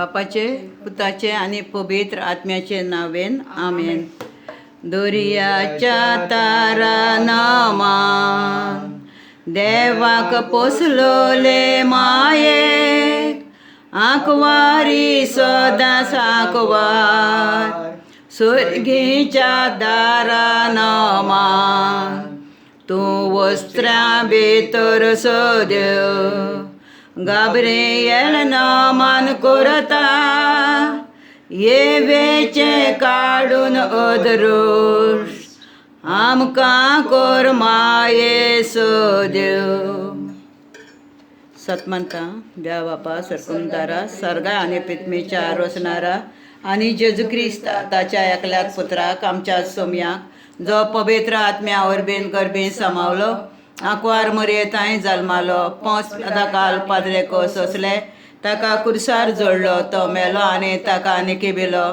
बापाचे पुताचे आणि पवित्र आत्म्याचे नावेन आमेन. दोरियाच्या तारा नामान देवाक पोसलोले माये आंकवारी सदा सांकवार स्वर्गीच्या दारा नामान तूं वस्त्रां भितर सोद्यो गाब्रिएल नामान करता येवेचे काडून अदरोश आमकां कर माये सोद्यो. सतमंता देवा बापा सरकुंदारा सर्गा आनी पित्मेच्या रोसनारा आनी जेजू क्रिस्त ताच्या एकल्याच पुत्राक आमच्या सोम्याक जो पवित्र आत्म्या वरबीन गरबीन समावलो आंकवार मरयेताय जल्मालो 5 काल पाद्रेको सोंसले ताका कुर्सार जोडलो तो मेलो आनी ताका निकिबिलो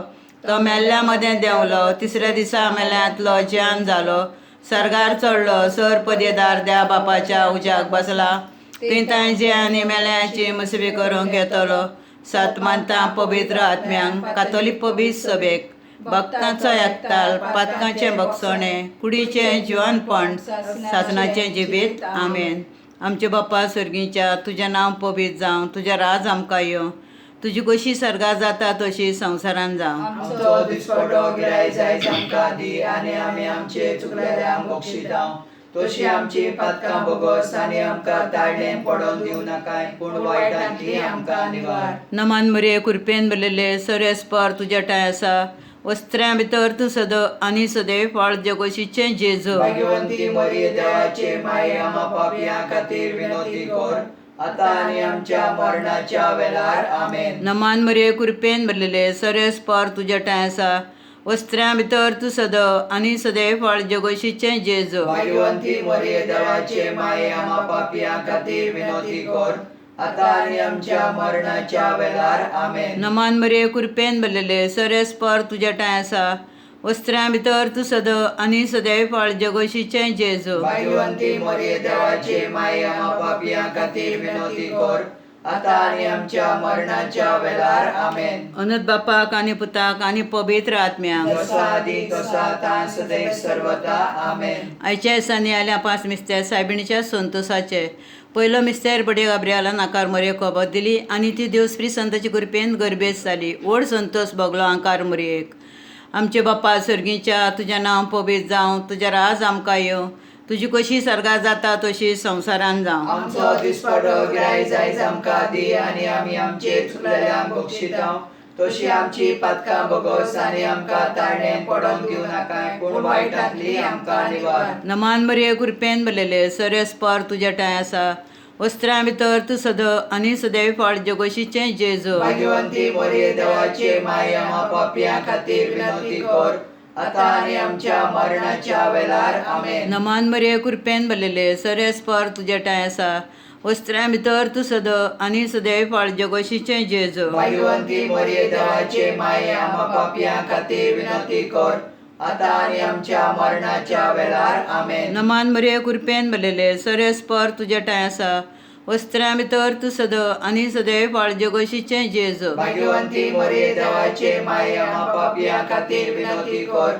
तो मेल्ल्या मदें देंवलो तिसऱ्या दिसा मेल्यांतलो ज्यान जालो सर्गार चडलो सर पदेदार देवा बापाच्या उज्याक बसला थंय तांय जे आनी मेल्यांची मुसबी करूंक येतलो. सातमांता पवित्र आत्म्यांक कातोलीक पबीत सभेक भक्तांचो एकताल पातकांचें बक्षणें कुडीचें जिवनपण सासणाचें जिवीत आमेन. आमचे बापा सर्गीच्या तुजें नांव पबीत जावं तुजें राज आमकां येवं तुजी कशी सर्गा जाता तशी संवसारान जावं. आमचो दिसपटो गिराय आयज आमकां दी आनी आमी आमचे चुकलेल्यांक बक्षितांव तशी आमची पातकां बोगोस आनी आमकां ताळणें पडोवन दिवं नाकाय पूण वायटांतली आमकां निवार. नमान मरे कुरपेन बरलेले सरेस्पर तुज्या टाय आसा वस्त्र्यां भितर तूं सदो आनी सदैव फाळ जगोशीचें जेजू. भाग्यवंती मरिये देवाचे माये आमा पापयां खातीर विनोदी कर आतां आनी आमच्या मरणाच्या वेळार आमेन. नमान मरे कुरपेन बरलेले सरेस्पर तुज्या टाय आसा वस्त्र्यां भितर तूं सदो आनी सदैव फाळ जगोशीचें जेजू. भाग्यवंती मरिये देवाचे माये आमा पापयां खातीर विनोदी कर आतां आनी आमच्या मरणाच्या वेळार आमेन. नमान मरे कुरपेन बरलेले सरेस्पर तुज्या टाय आसा वस्त्र्यां भितर तूं सदो आनी सदैव फाळ जगोशीचें जेजू. भाग्यवंती मरिये देवाचे माये आमा पापयां खातीर विनोदी कर आतां आनी आमच्या मरणाच्या वेळार आमेन. अनंत बापाक आनी पुताक आनी पवित्र आत्म्यांक जसा आदी तसा आतां सदैव सर्वदा आमेन. आयच्या दिसांनी आल्या 5 मिस्तेर सायबिणीच्या संतोसाचे पयलो मिस्तेर बडे गाब्रियाला नाकार मरे खबर दिली आनी ती देवस्प्री संताची कृपेन गरबेज जाली. व्हड संतोष भोगलो आंकार मरयेक. आमचे बापा सर्गीच्या तुजें नांव पबीत जावं तुजें राज आमकां येवं तुजी कशी सर्गा जाता तशी संवसारान जावं. आमचो दिसपटो गिराय आयज आमकां दी आनी आमी आमचे चुकलेल्यांक बक्षितांव तशी आमची पातकां बोगोस आनी आमकां ताळणें पडोवन दिवं नाकाय पूण वायटांतली आमकां निवार. नमान मरे कुरपेन बरलेले सरेस्पर तुज्या टाय आसा वस्त्र्यां भितर तूं सदो आनी सदैव फाळ जगोशीचें जेजू. भाग्यवंती मरिये देवाचे माये आमा पापयां खातीर विनोदी कर आतां आनी आमच्या मरणाच्या वेळार आमेन. नमान मरे कुरपेन बरलेले सरेस्पर तुज्या टाय आसा वस्त्र्यां भितर तूं सदो आनी सदैव फाळ जगोशीचें जेजू. भाग्यवंती मरिये देवाचे माये आमा पापयां खातीर विनोदी कर आतां आनी आमच्या मरणाच्या वेळार आमेन. नमान मरे कुरपेन बरलेले सरेस्पर तुज्या टाय आसा वस्त्र्यां भितर तूं सदो आनी सदैव फाळ जगोशीचें जेजू. भाग्यवंती मरिये देवाचे माये आमा पापयां खातीर विनोदी कर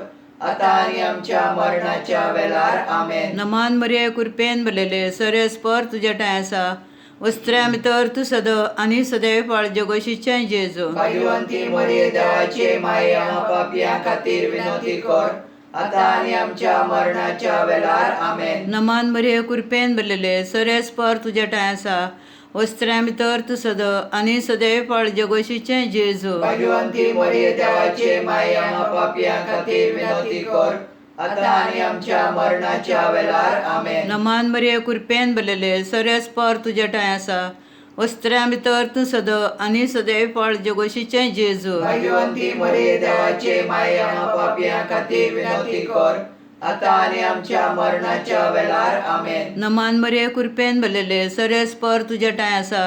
आतां आनी आमच्या मरणाच्या वेळार आमेन. नमान मरे कुरपेन बरलेले सरेस्पर तुज्या टाय आसा वस्त्र्यां भितर तूं सदो आनी सदैव फाळ जगोशीचें जेजू. भाग्यवंती मरिये देवाचे माये आमा पापयां खातीर विनोदी कर आतां आनी आमच्या मरणाच्या वेळार आमेन. नमान मरे कुरपेन बरलेले सरेस्पर तुज्या टाय आसा वस्त्र्यां भितर तूं सदो आनी सदैव फाळ जगोशीचें जेजू. भाग्यवंती मरिये देवाचे माये आमा पापयां खातीर विनोदी कर आतां आनी आमच्या मरणाच्या वेळार आमेन. नमान मरे कुरपेन बरलेले सरेस्पर तुज्या टाय आसा वस्त्र्यां भितर तूं सदो आनी सदैव फाळ जगोशीचें जेजू. भाग्यवंती मरिये देवाचे माये आमा पापयां खातीर विनोदी कर आतां आनी आमच्या मरणाच्या वेळार आमेन. नमान मरे कुरपेन बरलेले सरेस्पर तुज्या टाय आसा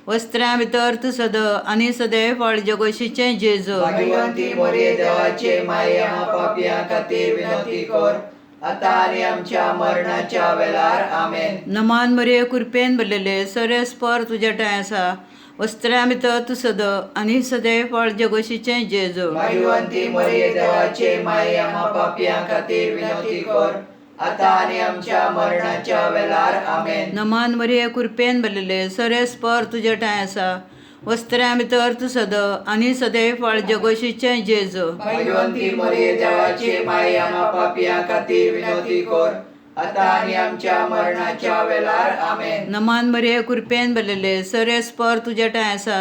वस्त्र्यां भितर तूं सदो आनी सदैव फाळ जगोशीचें जेजू. भाग्यवंती मरिये देवाचे माये आमा पापयां खातीर विनोदी कर आतां आनी आमच्या मरणाच्या वेळार आमेन. नमान मरे कृपेन भरलेले सरेस्पर तुज्या टाय आसा वस्त्र्या भितर तूं सद आनी सदैव फळ जगोशीचें जेजू भाग्यवंती मरिये देवाचे माये आम्हा पापियां खातीर विनवती कर आता आणि आमच्या मरणाच्या वेळार आमेन. नमान मरिये कृपेन भरलेले सरेस पर तुजे ठांय आसा वस्त्र्या भितर तूं सद आनी सदैव फळ जगोशीचें जेजू भाग्यवंती मरिये देवाचे माये आम्हा पापियां खातीर विनवती कर आता आणि आमच्या मरणाच्या वेळार आमेन. नमान मरिये कृपेन भरलेले सरेस पर तुजे ठांय आसा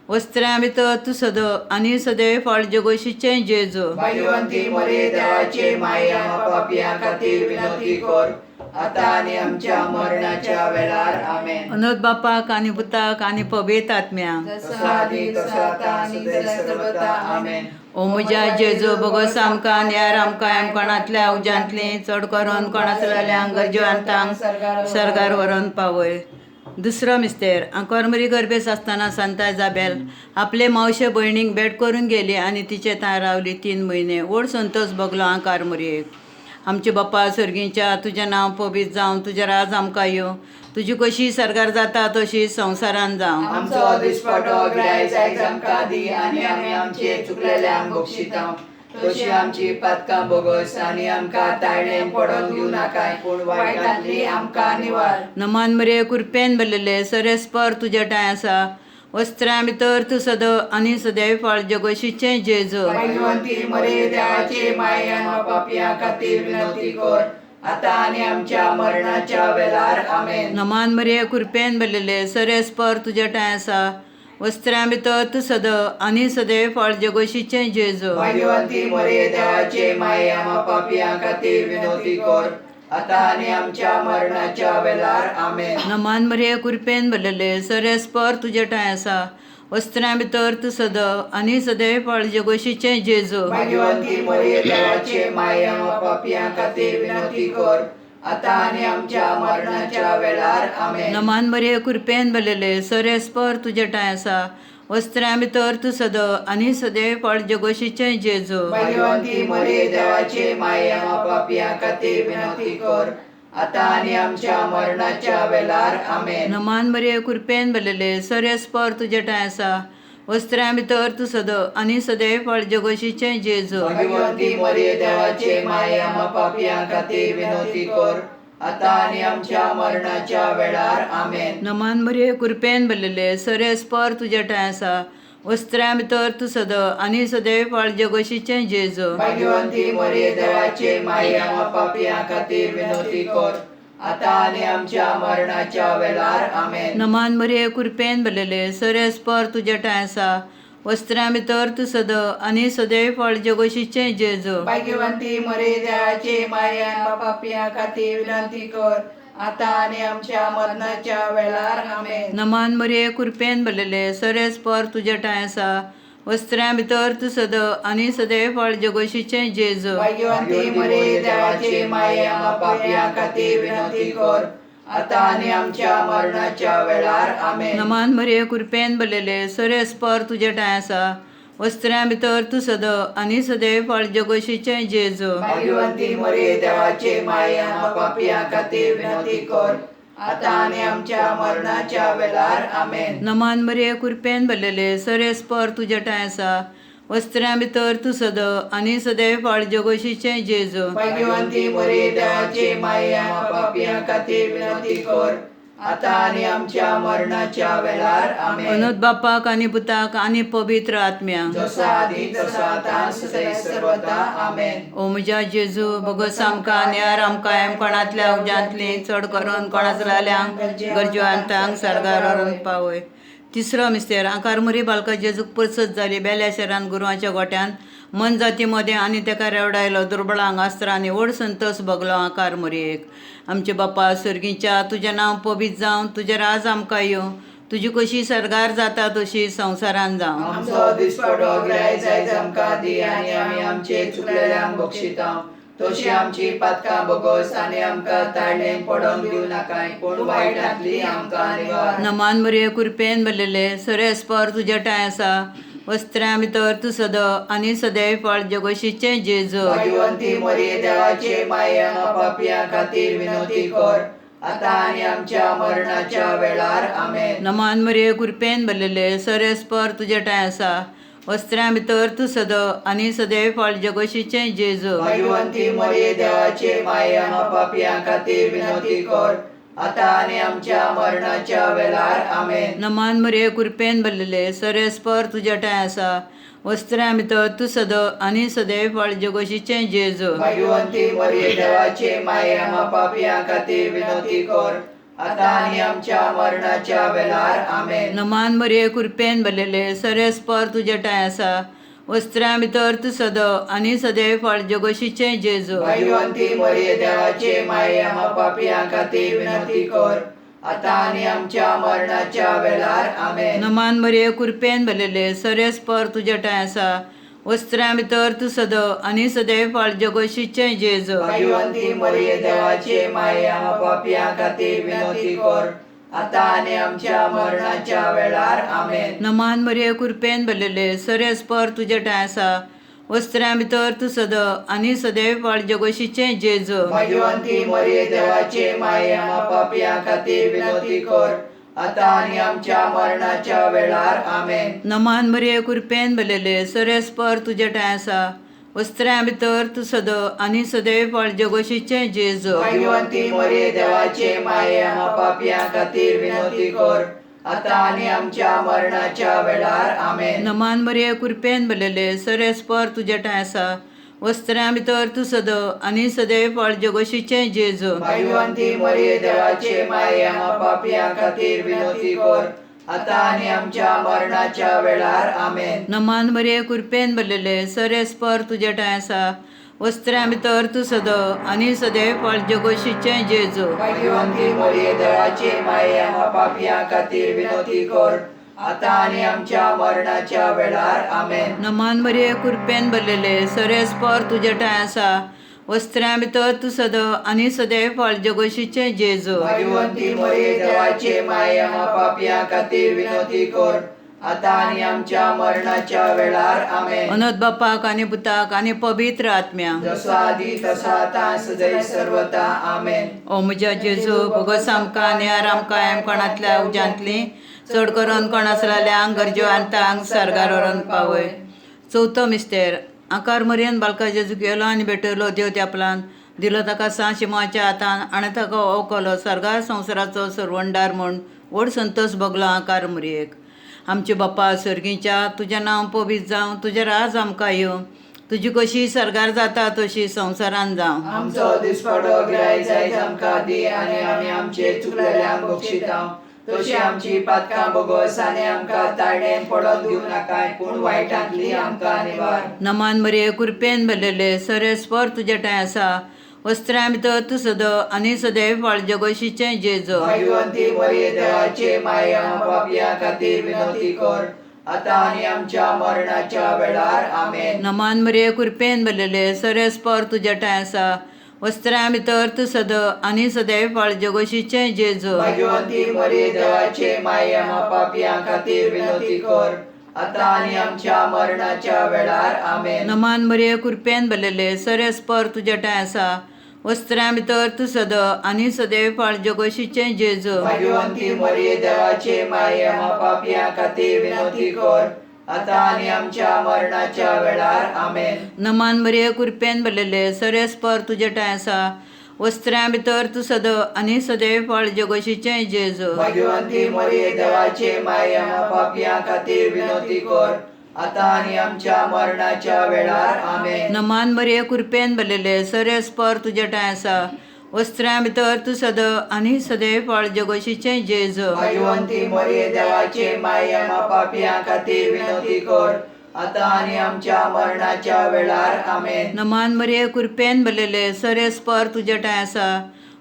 वस्त्र्या भितर तूं सद आनी सदैव फळ जगोशीचें जेजू भाग्यवंती मरिये देवाचे माये आम्हा पापियां खातीर विनवती कर आता आणि आमच्या मरणाच्या वेळार आमेन. अनोद बापाक आनी पुताक आनी पवित्र आत्म्याक तसा आदी तसा आता आणि सदैव सर्वदा आमेन. ओ म्हज्या जेजू भगवत आमकां न्यार आमकां कोणांतल्या उज्यांतली चड करून कोणाचल्यांक गरजेवंतांक सरगार व्हरून पावय. दुसरो मिस्तेर करमरी गर्भेस आसतना सांता इजाबेल आपले मावशे भयणीक भेट करून गेली आनी तिचे थंय रावली 3 म्हयने. व्हड संतोश भोगलो हांव कारमरयेक. आमचे बाप्पा सर्गीच्या तुजें नांव पवित्र जावं तुजें राज आमकां येवं तुजी कशी सरगार जाता तशी संवसारान जावं. आमचो दिसपटो गिरायज आयज आमकां दी आनी आमी आमचे चुकलेल्यांक बक्षितांव तशी आमची पातकां बोगस आनी आमकां ताळ्ळें पडोवन दिवं नाकाय पूण वायटांतली आमकां निवार. नमान मरे कृपेन भरलेले सरेस पर तुजे ठांय आसा वस्त्र्या भितर तूं सद आनी सदैव फळ जगोशीचें जेजू भाग्यवंती मरिये देवाचे माये आम्हा पापियां खातीर विनवती कर आता आणि आमच्या मरणाच्या वेळार आमेन. नमान मरे कृपेन भरलेले सरेस पर तुजे ठांय आसा वस्त्र्या भितर तूं सद आनी सदैव फळ जगोशीचें जेजू भाग्यवंती मरिये देवाचे माये आम्हा पापियां खातीर विनवती कर आता आणि आमच्या मरणाच्या वेळार आमेन. नमान मरे कृपेन भरलेले सरेस पर तुजे ठांय आसा वस्त्र्या भितर तूं सद आनी सदैव फळ जगोशीचें जेजू भाग्यवंती मरिये देवाचे माये आम्हा पापियां खातीर विनवती कर आता आणि आमच्या मरणाच्या वेळार आमेन. नमान मरे कृपेन भरलेले सरेस पर तुजे ठांय आसा वस्त्र्या भितर तूं सद आनी सदैव फळ जगोशीचें जेजू भाग्यवंती मरिये देवाचे माये आम्हा पापियां खातीर विनवती कर आता आणि आमच्या मरणाच्या वेळार आमेन. नमान मरे कृपेन भरलेले सरेस पर तुजे ठांय आसा वस्त्र्या भितर तूं सद आनी सदैव फळ जगोशीचें जेजू भाग्यवंती मरिये देवाचे माये आम्हा पापियां खातीर विनवती कर आता आणि आमच्या मरणाच्या वेळार आमेन. नमान मरे कृपेन भरलेले सरेस पर तुजे ठांय आसा वस्त्र्या भितर तूं सद आनी सदैव फळ जगोशीचें जेजू भाग्यवंती मरिये देवाचे माये आम्हा पापियां खातीर विनवती कर आता आणि आमच्या मरणाच्या वेळार आमेन. नमान मरे कृपेन भरलेले सरेस पर तुजे ठांय आसा वस्त्र्या भितर तूं सद आनी सदैव फळ जगोशीचें जेजू भाग्यवंती मरिये देवाचे माये आम्हा पापियां खातीर विनवती कर आता आणि आमच्या मरणाच्या वेळार आमेन. नमान मरे कृपेन भरलेले सरेस पर तुजे ठांय आसा वस्त्र्या भितर तूं सद आनी सदैव फळ जगोशीचें जेजू भाग्यवंती मरिये देवाचे माये आम्हा पापियां खातीर विनवती कर आता आणि आमच्या मरणाच्या वेळार आमेन. नमान मरे कृपेन भरलेले सरेस पर तुजे ठांय आसा वस्त्र्या भितर तूं सद आनी सदैव फळ जगोशीचें जेजू भाग्यवंती मरिये देवाचे माये आम्हा पापियां खातीर विनवती कर आता आणि आमच्या मरणाच्या वेळार आमेन. नमान मरे कृपेन भरलेले सरेस पर तुजे ठांय आसा वस्त्र्या भितर तूं सद आनी सदैव फळ जगोशीचें जेजू भाग्यवंती मरिये देवाचे माये आम्हा पापियां खातीर विनवती कर आता आणि आमच्या मरणाच्या वेळार आमेन. अनोद बापाक आनी पुताक आनी पवित्र आत्म्याक जसा आदी तसा आता सदैव सर्वदा आमेन. ओ म्हज्या जेजू भगवत आमकां न्यार आमकां कोणांतल्या उज्यांतली चड करून कोणाचल्यांक गरजेवंतांक सरगार व्हरून पावय. तिसरो मिस्तेर करमरी बालका जेजूक परसत जाली बेल्या शहरान गुरवाच्या गोट्यान मन जाती मदें आनी तेका रेवडायलो दुर्बळांक अस्त्र आनी व्हड संतोश भोगलो हांव कारमरयेक. आमचे बाप्पा सर्गीच्या तुजें नांव पवित्र जावं तुजें राज आमकां येवं तुजी कशी सरगार जाता तशी संवसारान जावं. आमचो दिसपटो गिरायज आयज आमकां दी आनी आमी आमचे चुकलेल्यांक बक्षितांव तशी आमची पातकां बोगस आनी आमकां ताळ्ळें पडोवंक दिवं नाकाय पूण वायटांतली आमकां निवार. नमान मरे कृपेन भरलेले सरेस पर तुजे ठांय आसा वस्त्र्या भितर तूं सद आनी सदैव फळ जगोशीचें जेजू भाग्यवंती मरिये देवाचे माये आम्हा पापियां खातीर विनवती कर आता आणि आमच्या मरणाच्या वेळार आमेन. नमान मरे कृपेन भरलेले सरेस्पर तुझे ठांय आसा वस्त्र्यां भितर तूं सद आनी सदैव फळ जगोशीचें जेजू भाग्यवंती मरिये देवाचे माये आम्हा पापियां खातीर विनवती कर. आता आणि आमच्या मरणाच्या वेळार आमेन. नमान मरे कृपेन भरलेले सरेस्पर तुझे ठांय आसा वस्त्र्यां भितर तूं सद आनी सदैव फळ जगोशीचें जेजू भाग्यवंती मरिये देवाचे माये आम्हा पापियां खातीर विनवती कर. आता आणि आमच्या मरणाच्या वेळार आमेन. नमान मरे कृपेन भरलेले सरेस्पर तुझे ठांय आसा वस्त्र्यां भितर तूं सद आनी सदैव फळ जगोशीचें जेजू भाग्यवंती मरिये देवाचे माये आम्हा पापियां खातीर विनवती कर. आता आणि आमच्या मरणाच्या वेळार आमेन. नमान मरे कृपेन भरलेले सरेस्पर तुझे ठांय आसा वस्त्र्यां भितर तूं सद आनी सदैव फळ जगोशीचें जेजू भाग्यवंती मरिये देवाचे माये आम्हा पापियां खातीर विनवती कर. आता आणि आमच्या मरणाच्या वेळार आमेन. नमान मरे कृपेन भरलेले सरेस्पर तुझे ठांय आसा वस्त्र्यां भितर तूं सद आनी सदैव फळ जगोशीचें जेजू भाग्यवंती मरिये देवाचे माये आम्हा पापियां खातीर विनवती कर. आता आणि आमच्या मरणाच्या वेळार आमेन. नमान मरे कृपेन भरलेले सरेस्पर तुझे ठांय आसा वस्त्र्यां भितर तूं सद आनी सदैव फळ जगोशीचें जेजू भाग्यवंती मरिये देवाचे माये आम्हा पापियां खातीर विनवती कर. आता आणि आमच्या मरणाच्या वेळार आमेन. नमान मरे कृपेन भरलेले सरेस्पर तुझे ठांय आसा वस्त्र्यां भितर तूं सद आनी सदैव फळ जगोशीचें जेजू भाग्यवंती मरिये देवाचे माये आम्हा पापियां खातीर विनवती कर. आता आणि आमच्या मरणाच्या वेळार आमेन. नमान मरे कृपेन भरलेले सरेस्पर तुझे ठांय आसा वस्त्र्यां भितर तूं सद आनी सदैव फळ जगोशीचें जेजू भाग्यवंती मरिये देवाचे माये आम्हा पापियां खातीर विनवती कर. आता आणि आमच्या मरणाच्या वेळार आमेन. नमान मरे कृपेन भरलेले सरेस्पर तुझे ठांय आसा वस्त्र्यां भितर तूं सद आनी सदैव फळ जगोशीचें जेजू भाग्यवंती मरिये देवाचे माये आम्हा पापियां खातीर विनवती कर. आता आणि आमच्या मरणाच्या वेळार आमेन. अनंत बापाक आनी पुताक आनी पवित्र आत्म्या जसो आदी तसो आता सदैव सर्वता आमेन. ओ म्हज्या जेजू भगत आमकां आनी आराम कायम कोणांतल्या उज्यांतली चड करून कोण आसलेल्यांक गरज्यो आंतांक सरगार व्हरून पावय. चवथो मिस्तेर आकार मरयेन बालका जेजू गेलो आनी भेटयलो देव तेपलान दिलो ताका शिमाच्या हातान आनी ताका ओंकलो सरगार संवसाराचो सर्वंडार म्हूण व्हड संतोश भोगलो आकार मरयेक. आमचे बाप्पा सर्गीच्या तुजें नांव पवित्र जावं तुजें राज आमकां येवं तुजी कशी सरगार जाता तशी संवसारान जावं. आमचो दिसपडो गिरायक आयज आमकां दी आनी आमी आमचे चुकलेल्यांक बक्षितांव. तशी आमची पातकां बोगस आनी आमकां ताळणेन पडोन दिवं नाकाय पूण वायटांतली आमकां निवार. नमान मरे कृपेन भरलेले सरेस्पर तुजे ठांय आसा वस्त्र्यां भितर तूं सद आनी सदैव फळ जगोशीचें जेजू भाग्यवंती मरिये देवाचे माये आम्हा पापियां खातीर विनवती कर. आता आणि आमच्या मरणाच्या वेळार आमेन. नमान मरे कृपेन भरलेले सरेस्पर तुजे ठांय आसा वस्त्र्यां भितर तूं सद आनी सदैव फळ जगोशीचें जेजू भाग्यवंती मरिये देवाचे माये आम्हा पापियां खातीर विनवती कर. आता आणि आमच्या मरणाच्या वेळार आमेन. नमान मरे कृपेन भरलेले सरेस्पर तुजे ठांय आसा वस्त्र्यां भितर तूं सद आनी सदैव फळ जगोशीचें जेजू भाग्यवंती मरिये देवाचे माये आम्हा पापियां खातीर विनवती कर. आता आणि आमच्या मरणाच्या वेळार आमेन. नमान मरे कृपेन भरलेले सरेस्पर तुजे ठांय आसा वस्त्र्यां भितर तूं सद आनी सदैव फळ जगोशीचें जेजू भाग्यवंती मरिये देवाचे माये आम्हा पापियां खातीर विनवती कर. आता आणि आमच्या मरणाच्या वेळार आमेन. नमान मरे कृपेन भरलेले सरेस्पर तुजे ठांय आसा वस्त्र्यां भितर तूं सद आनी सदैव फळ जगोशीचें जेजू भाग्यवंती मरिये देवाचे माये आम्हा पापियां खातीर विनवती कर. आता आणि आमच्या मरणाच्या वेळार आमेन. नमान मरे कृपेन भरलेले सरेस्पर तुजे ठांय आसा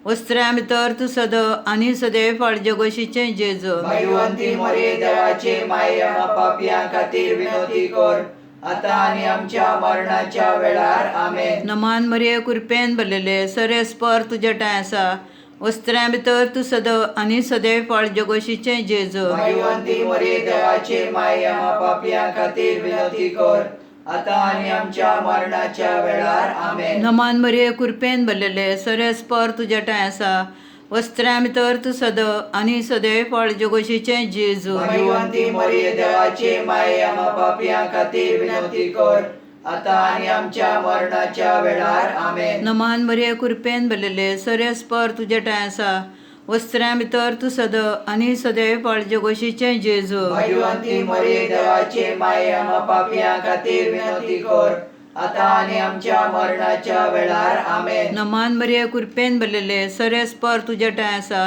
वस्त्र्यां भितर तूं सद आनी सदैव फळ जगोशीचें जेजू भाग्यवंती मरिये देवाचे माये आम्हा पापियां खातीर विनवती कर. आता आणि आमच्या मरणाच्या वेळार आमेन. नमान मरे कृपेन भरलेले सरेस्पर तुजे ठांय आसा वस्त्र्यां भितर तूं सद आनी सदैव फळ जगोशीचें जेजू भाग्यवंती मरिये देवाचे माये आम्हा पापियां खातीर विनवती कर. आता आणि आमच्या मरणाच्या वेळार आमेन. नमान मरे कृपेन भरलेले सरेस्पर तुजे ठांय आसा वस्त्रां भितर तूं सद आनी सदैव फळ जगोशीचें जेजू भाग्यवंती मरिये देवाचे माये आम्हा पापियां खातीर विनवती कर आता आणि आमच्या मरणाच्या वेळार आमेन. नमान मरिये कृपेन भरलेले सर्यस्पर तुजे ठांय आसा वस्त्रां भितर तूं सद आनी सदैव फळ जगोशीचें जेजू भाग्यवंती मरिये देवाचे माये आम्हा पापियां खातीर विनवती कर आता आणि आमच्या मरणाच्या वेळार आमेन. नमान मरिये कृपेन भरलेले सर्यस्पर तुजे ठांय आसा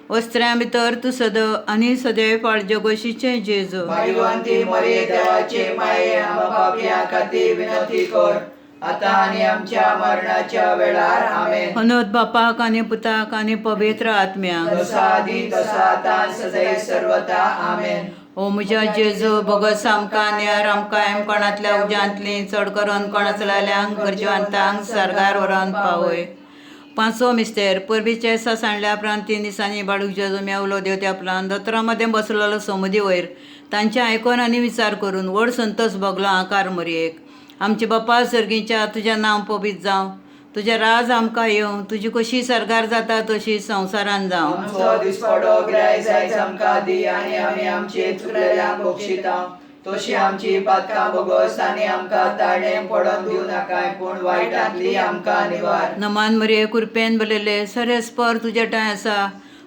वस्त्रां भितर तूं सद आनी सदैव फळ जगोशीचें जेजू भाग्यवंती मरिये देवाचे माये आम्हा पापियां खातीर विनवती कर आता आणि आमच्या मरणाच्या वेळार आमेन. अनोद बापाक आनी पुताक आनी पवित्र आत्म्याक जसा आदी तसा आता सदैव सर्वदा आमेन. ओ म्हज्या जेजू भगत आमकां न्यार आमकां कोणातल्या उज्यांतली चड करून कोणाचल्यांक गरजेवंतांक सरगार व्हरोन पावय. पांचवो मिस्तेर परबीचे सांडल्या उपरांत 3 दिसांनी बाळूक जेजू मेवलो देवत्या आपल्यान दोतोरा मदें बसलेलो समदी वयर तांचे आयकोन आनी विचार करून व्हड संतोश भोगलो आकार मरयेक. आमचे बापा सर्गीच्या तुजें नांव पवित्र जावं तुजें राज आमकां येवं तुजी कशी सरगार जाता तशी संवसारान जावं. आमचो दिसपडो गिरायक आयज आमकां दी आनी आमी आमचे चुकलेल्यांक बक्षितां तशी आमची पातकां बोगस आनी आमकां ताळें पडोवन दिवं नाकाय पूण वायटांतली आमकां निवार. नमान मरिये कृपेन भरलेले सर्यस्पर तुजे ठांय आसा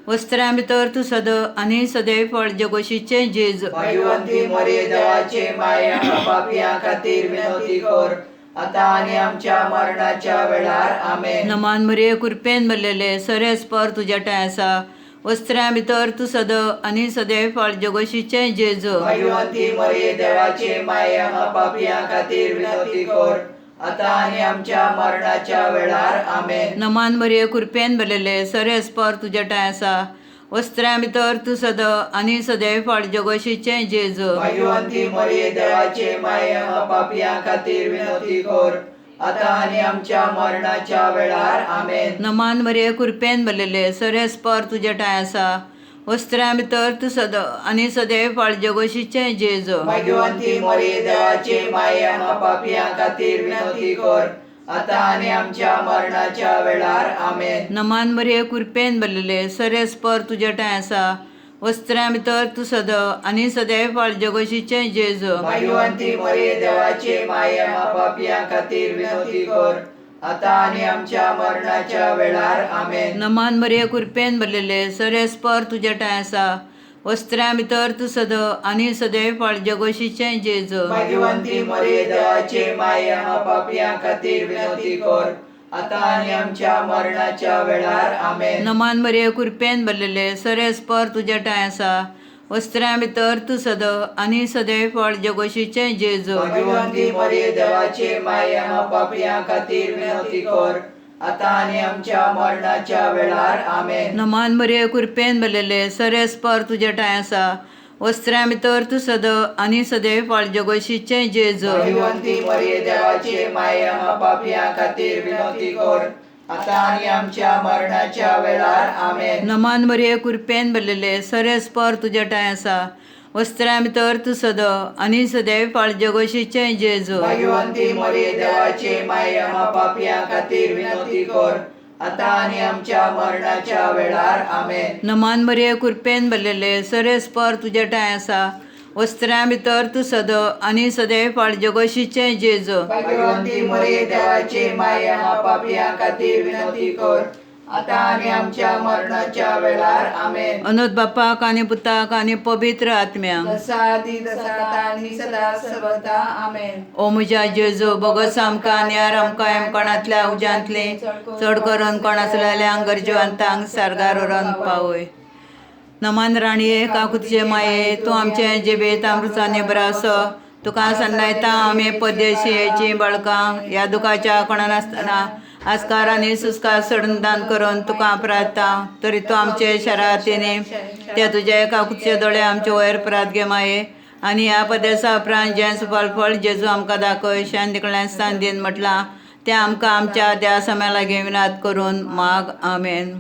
वस्त्रां भितर तूं सद आनी सदैव फळ जगोशीचें जेजू भाग्यवंती मरिये देवाचे माये आम्हा पापियां खातीर विनवती कर आता आणि आमच्या मरणाच्या वेळार आमेन. नमान मरिये कृपेन भरलेले सर्यस्पर तुजे ठांय आसा वस्त्रां भितर तूं सद आनी सदैव फळ जगोशीचें जेजू भाग्यवंती मरिये देवाचे माये आम्हा पापियां खातीर विनवती कर आता आणि आमच्या मरणाच्या वेळार आमेन. नमान मरिये कृपेन भरलेले सर्यस्पर तुजे ठांय आसा वस्त्रां भितर तूं सद आनी सदैव फळ जगोशीचें जेजू भाग्यवंती मरिये देवाचे माये आम्हा पापियां खातीर विनवती कर आता आणि आमच्या मरणाच्या वेळार आमेन. नमान मरिये कृपेन भरलेले सर्यस्पर तुजे ठांय आसा वस्त्रां भितर तूं सद आनी सदैव फळ जगोशीचें जेजू भाग्यवंती मरिये देवाचे माये आम्हा पापियां खातीर विनवती कर आता आणि आमच्या मरणाच्या वेळार आमेन. नमान मरिये कृपेन भरलेले सर्यस्पर तुजे ठांय आसा वस्त्रां भितर तूं सद आनी सदैव फळ जगोशीचें जेजू भाग्यवंती मरिये देवाचे माये आम्हा पापियां खातीर विनवती कर आता आणि आमच्या मरणाच्या वेळार आमेन. नमान मरिये कृपेन भरलेले सर्यस्पर तुजे ठांय आसा वस्त्रां भितर तूं सद आनी सदैव फळ जगोशीचें जेजू भाग्यवंती मरिये देवाचे माये आम्हा पापियां खातीर विनवती कर आता आणि आमच्या मरणाच्या वेळार आमेन. नमान मरिये कृपेन भरलेले सर्यस्पर तुजे ठांय आसा वस्त्रां भितर तूं सद आनी सदैव फळ जगोशीचें जेजू भाग्यवंती मरिये देवाचे माये आम्हा पापियां खातीर विनवती कर आता आणि आमच्या मरणाच्या वेळार आमेन. नमान मरिये कृपेन भरलेले सर्यस्पर तुजे ठांय आसा वस्त्रां भितर तूं सद आनी सदैव फळ जगोशीचें जेजू भाग्यवंती मरिये देवाचे माये आम्हा पापियां खातीर विनवती कर आता आणि आमच्या मरणाच्या वेळार आमेन. नमान मरिये कृपेन भरलेले सर्यस्पर तुजे ठांय आसा वस्त्रां भितर तूं सद आनी सदैव फळ जगोशीचें जेजू भाग्यवंती मरिये देवाचे माये आम्हा पापियां खातीर विनवती कर आता आणि आमच्या मरणाच्या वेळार आमेन. नमान मरिये कृपेन भरलेले सर्यस्पर तुजे ठांय आसा वस्त्रां भितर तूं सद आनी सदैव फळ जगोशीचें जेजू भाग्यवंती मरिये देवाचे माये आम्हा पापियां खातीर विनवती कर आता आणि आमच्या मरणाच्या वेळार आमेन. अनोद बापाक आनी पुताक आनी पवित्र आत्म्याक जसा आदी तसा आता आणि सदा सर्वदा आमेन. ओ म्हज्या जेजू भगत आमकां न्यार आमकां कोणातल्या उज्यांतली चड करून कोणाचल्यांक गरजेवंतांक सरगार व्हरोन पावय. नमान राणये काकुतचे माये तूं आमचे जिबेत अमृताने बरासो तुका सन्नायता आमी पद्यशीची बाळकां ह्या दुखाच्या कोणान आसतना आस्कार आनी सुस्कार सोडून दान करून तुका प्रार्थना तरी तूं आमचे शरातीने ते तुजे काकुतचे दोळे आमचे वयर प्रार्थ घे माये आनी ह्या पद्यासा उपरांत जें सुफळ जेजू आमकां दाखय शांतीकडल्यान स्थान दिन म्हटलां तें आमकां आमच्या त्या समय लागीं विनाद करून माग आमेन.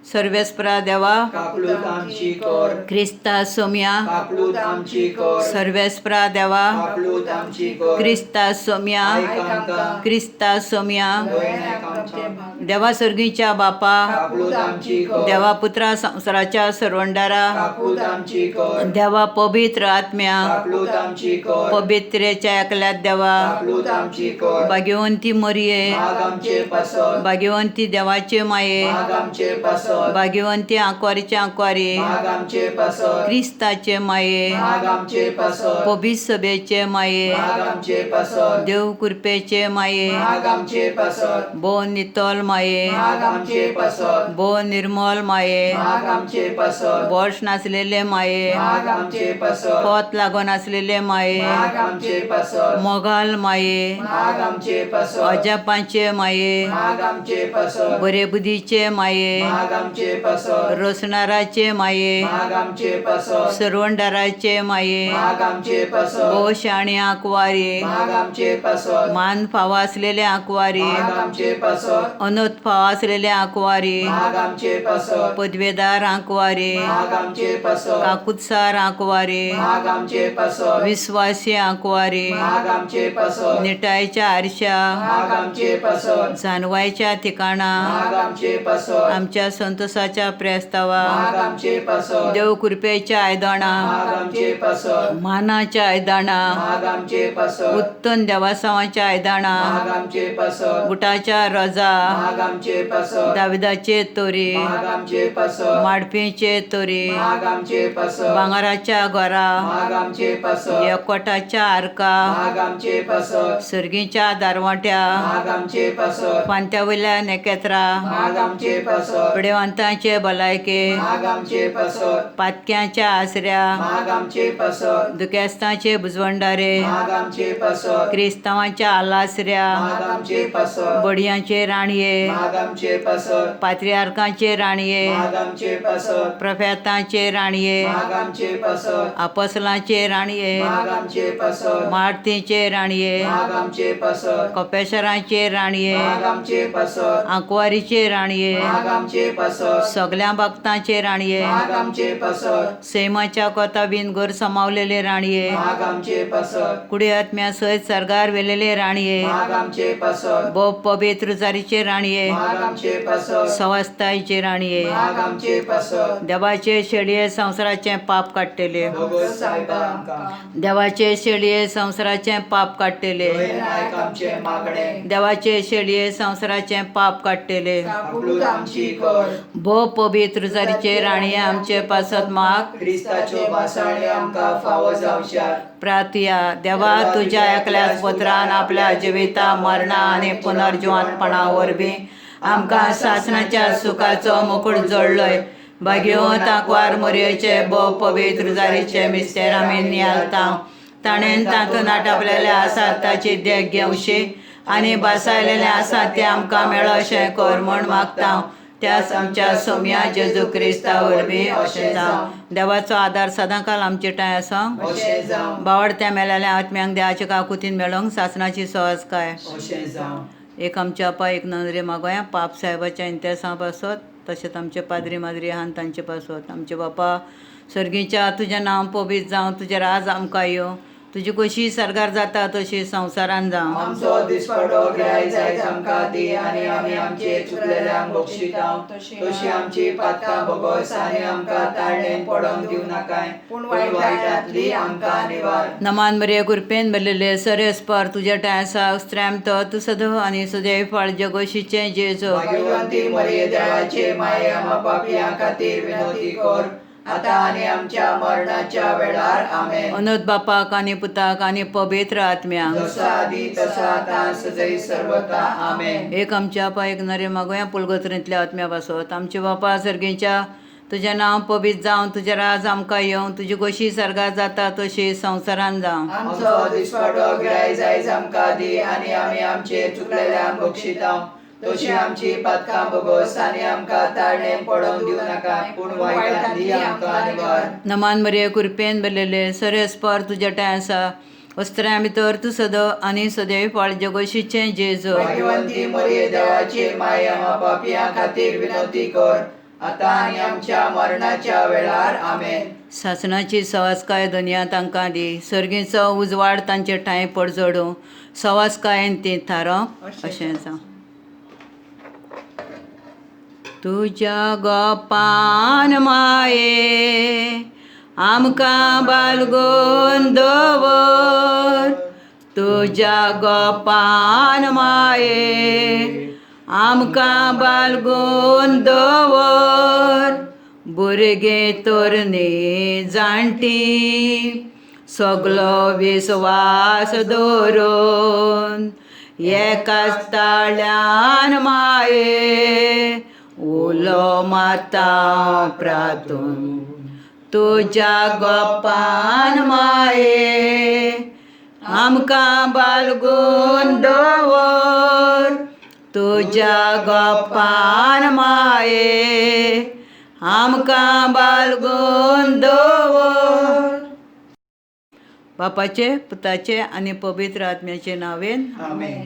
सर्वेस्परा देवा कापलूत आमची कर क्रिस्ता सोम्या कापलूत आमची कर सर्वेस्परा देवा कापलूत आमची कर क्रिस्ता सोम्या आयक आमकां क्रिस्ता सोम्या दोयनाक आमकां आमचे भाग देवा सर्गीच्या बापा काकूत आमची कर देवा पुत्रा संसाराच्या सरवंडारा काकूत आमची कर देवा पवित्र आत्म्या काकूत आमची कर पवित्रेच्या एकल्यात देवा काकूत आमची कर भाग्यवंती मरिये माग आमचे पसर भाग्यवंती देवाचे माये माग आमचे पसर भाग्यवंती आंकवारीचे आंकवारी माग आमचे पसर क्रिस्ताचे माये माग आमचे पसर पवित्र सभेचे माये माग आमचे पसर देव कृपेचे माये माग आमचे पसर बो नितोल माये माग आमचे पसर बो निर्मल माये माग आमचे पसर बोर्ष नासलेले माये माग आमचे पसर पोत लागून असलेले माये माग आमचे पसर मोगाल माये माग आमचे पसर अजापांचे माये माग आमचे पसर बरे बुद्धीचे माये माग आमचे पसर रोसणाराचे माये माग आमचे पसर सरवंडाराचे माये माग आमचे पसर बो शाणी आंकवारी माग आमचे पसर मान फावा असलेले आंकवारी माग आमचे पसर अनोत फावा असलेले आंकवारी माग आमचे पसर पदवेदार आंकवारी माग आमचे पसर काकुत्सार आंकवारी माग आमचे पसर विश्वासी आंकवारी माग आमचे पसर निटायच्या आरशा माग आमचे पसर जाणवायच्या ठिकाणा माग आमचे पसर आमच्या संतोषाच्या प्रेस्तावा माग आमचे पसर देव कृपेच्या आयदाणा माग आमचे पसर मानाच्या आयदाणा माग आमचे पसर उत्तम देवासावाच्या आयदाणा माग आमचे पसर गुटाच्या रजा माग आमचे पसर दाविदाचे तोरी माग आमचे पसर माडपीचे तोरी माग आमचे पसर भांगाराच्या गोरा माग आमचे पसर एकवटाच्या आरका माग आमचे पसर सर्गीच्या दारवाट्या माग आमचे पसर पांत्यावयल्या नेकेत्रा माग आमचे पसर पिडेवंतांचे भलायके माग आमचे पसर पातक्यांच्या आसऱ्या माग आमचे पसर दुखेस्तांचे बुजवंडारे माग आमचे पसर क्रिस्तावांच्या आलासऱ्या माग आमचे पसर बडयांचे राणये माग आमचे पसर पात्रियार्कांचे राणये माग आमचे पसर प्रफेतांचे राणये माग आमचे पसर अपसलांचे राणये माग आमचे पसर मारतीचे राणये माग आमचे पसर कपेशरांचे राणये माग आमचे पसर आंकवारीचे राणये माग आमचे पसर सगळ्या भक्तांचे राणये माग आमचे पसर सैमाच्या कोता बिन घर समावलेले राणये माग आमचे पसर कुडी आत्म्या सहित सरगार वेलेले राणये माग आमचे पसर बो पवित्र जारीचे राणये माग आमचे पसर सवस्ताईचे राणये माग आमचे पसर देवाचे शेळये संसाराचे पाप काडटेले भगवत साहेबा आमकां देवाचे शेळये संसाराचे पाप काडटेले नायक आमचे मागणे देवाचे शेळये संसाराचे पाप काडटेले काकूत आमची कर भो पवित्र जारीचे राणये आमचे पासत माग क्रिस्ताच्यो बासाळी आमकां फावो जावशात प्रार्थया देवा तुझ्या एकल्याच पुत्रान आपल्या जिविता मरणा आणि पुनर्जिवंतपणा वरवीं आमकां सासणाच्या सुखाचो मुकुट जोडलोय भाग्यवंत आंकवार मरयेचे भो पवित्र जारीचे मिस्तेर आमी नियालता ताणेन तातूंत आटापलेले आसात ताची देख घेवशी आनी बासायलेले आसात ते आमकां मेळो अशें कर म्हूण मागता त्याच आमच्या सोम्या जेजू क्रिस्ता वरवीं अशें जावं देवाचो आदार सदांकाल आमचे टाय आसा अशें जावं बावडत्या मेलेल्या आत्म्यांक देवाच्या काकुतीन मेळोंक सासणाची सवाज काय अशें जावं एक आमचे अपा एक नंदरे मागोया पाप साहेबाच्या इंतेसां पासत तशेंच आमचे पाद्री माद्री आहान तांचे पासत आमचे बापा सर्गीच्या तुजें नांव पवित्र जावं तुजें राज आमकां यो तुजी कशी सरगार जाता तशी संवसारान जावं आमचो दिसपडो गिराय जायत आमकां दी आनी आमी आमचे चुकलेल्यांक बक्षितांव तशी आमची पातकां भोगोस आनी आमकां ताळणेन पडोंक दिवं नाकाय पूण वायटांतली आमकां निवार नमान मरे कृपेन भरलेले सरेस्पर तुज्या टायसा स्त्रॅम तू सदो आनी सदैव फळ जगोशीचे जेजो भाग्यवंती मरिये देवाचे माये आम्हा पापियां खातीर विनोदी कर आतां आनी आमच्या मरणाच्या वेळार आमेन अनोद बापाक आनी पुताक आनी पवित्र आत्म्यांक जसो आदी तसो आतां सदैव सर्वता आमेन एक आमच्या बापा एक नरे मागोया पुलगोत्रींतल्या आत्म्या पासत आमचे बापा सर्गीच्या तुजें नांव पवित्र जावं तुजें राज आमकां येवं तुजी कशी सरगार जाता तशी संवसारान जावं आमचो दिसपडो गिराय जायज आमकां दी आनी आमी आमचे चुकलेल्यांक बक्षितांव तशी आमची पातकां भोगोस आनी आमकां ताळणेन पडोंक दिवं नाका पूण वायटांतली आमकां निवार नमान मरे कृपेन भरलेले सरेस्पर तुज्या टायसा वस्त्रां भितर तूं सदो आनी सदैव फळ जगोशीचें जेजो भाग्यवंती मरिये देवाचे माये आम्हा पापियां खातीर विनोदी कर आतां आनी आमच्या मरणाच्या वेळार आमेन सासणाची सवासकाय दुनिया तांकां दी सर्गीचो उजवाड तांचे ठांय पडजोडूं सवासकायेन ती थारो अशें जावं तुज्या गोपान माये आमकां बालगून दवर तुज्या गोपान माये आमकां बालगून दवर भुरगीं तरणी जाणटी सगलो विस्वास दवरून एकाच ताळ्यान माये उलो माता प्रातून तुज्या गोपान माये आमकां बालगून दवर तुज्या गोपान माये आमकां बालगून दवर. बापाचे पुताचे आनी पवित्र आत्म्याचे नावेन आमेन.